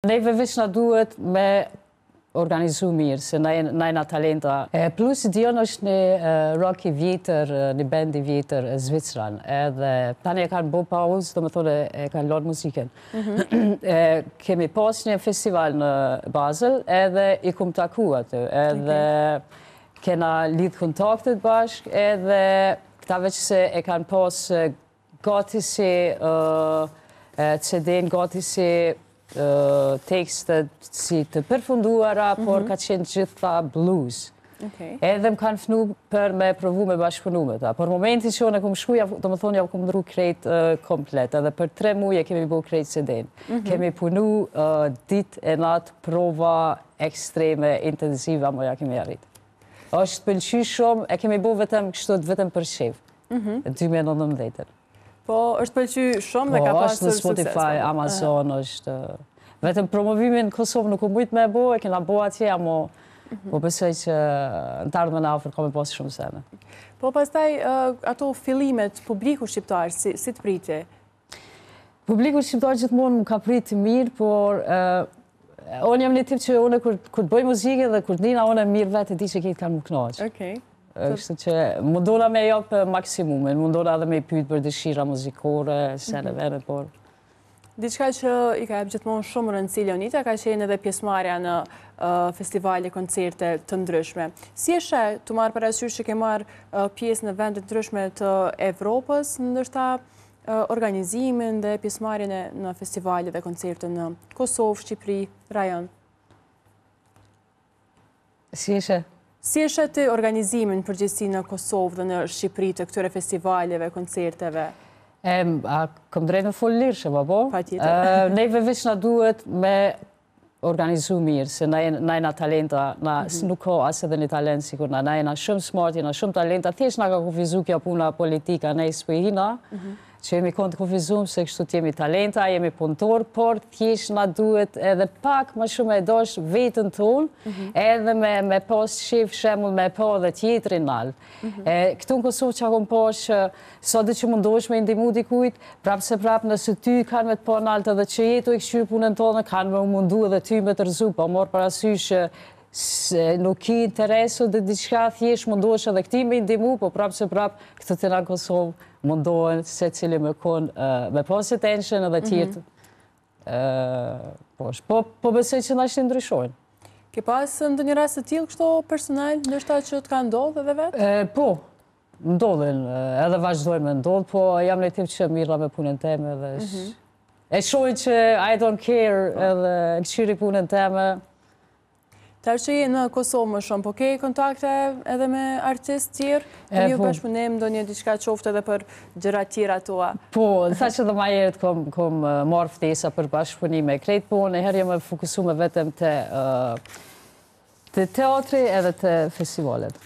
Neve veç na duhet me organizu mirë, se na jena talenta. Plus Dion është një rock i vjetër, një band i vjetër Zvicran. Edhe tani e kanë bo pauzë, do më thone e kanë lorë muzikën. Kemi pas një festival në Basel, edhe i kum taku aty. Edhe kena lidh kontaktet bashk, edhe këta veç se e kanë pas gati si CD-n, gati si tekstet si të përfunduara, por ka qenë gjitha blues. Edhe më kanë fnu për me provu me bashkëpunu me ta. Por momenti që unë e kumë shku, do më thonë, ja kumë ndru krejt komplet. Edhe për 3 muje kemi bu krejt CD-n. Kemi punu dit e natë prova ekstreme, intensiva, mo ja kemi arrit. është pëlqy shumë, e kemi bu vetëm për shef. 2019. Po, është pëlqy shumë dhe ka pasur sukses. Po, është në Spotify, Amazon, është... Vetëm promovimin në Kosovë nuk u mujtë me bo, e kena bo atje, po besoj që në të ardhme në afër ka me posë shumë sene. Po, pastaj, ato fillimet publiku shqiptar, si të priti? Publiku shqiptar gjithmonë më ka priti mirë, por unë jam një tip që unë kur të bëj muzike dhe kur të nina, unë mirë vetë di që këtë kanë më knaqë. Okej. Kështu që mundona me jopë maksimumin, mundona edhe me i pyjtë për dëshira muzikore, sene vene, por... Diçka që i ka jep gjithmonë shumë rëndësi Leonita, ka qenë edhe pjesëmarrja në festivale, koncerte të ndryshme. Si e sheh të marrë parasysh që ke marrë pjesë në vende të ndryshme të Evropës, ndërsa organizimin dhe pjesëmarrjen në festivale dhe koncerte në Kosovë, Shqipëri, rajon? Si e sheh? Si e sheh ti organizimin përgjithësi në Kosovë dhe në Shqipëri të këtyre festivaleve, koncerteve? Kom drejt në full lirë që, po? Pa tjetër. Neve veç na duhet me organizu mirë, se na jena talenta, nuk ka as edhe një talent sikur na jena shumë smart, jena shumë talenta, thjesht na ka kufizu kja puna politika, ne i s'pëjina, që jemi konë të kufizum se kështu t'jemi talenta, jemi punëtor, por thjesht na duhet edhe pak më shumë e dosh vetën tonë, edhe me pas shif shemull me pa dhe tjetërin nalë. Këtu në Kosovë që akom pas që sa dhe që mundosh me indimu dikujt, prapë se prapë nëse ty kanë me të pa nalët edhe që jetu e këshyrë punën tonë, kanë me mundu edhe ty me të rëzu, pa morë parasysh që nuk ki interesu dhe diçka thjesht mundosh edhe këti me indimu, po prapë se prapë këtë të nga Kosovë mundohen se cili me konë me pas attention edhe tjetë. Po besoj që na ishtë ndryshojnë. Ke pas ndë një rast të tjilë kështo personal, nështë që të ka ndodhë edhe vetë? Po, ndodhen, edhe vazhdojnë me ndodhë, po jam në tip që mirra me punën teme edhe e shojnë që I don't care edhe këshyri punën teme. Tarë që je në Kosovë më shumë, po ke kontakte edhe me artistë tjerë? Për një përshpënim do një diçka qoftë edhe për gjëra tjera tua? Po, sa që dhe ma jerët kom marrë ftesa për bashkëpunime krejt, po në herë jam e fokusu me vetëm të teatri edhe të festivalet.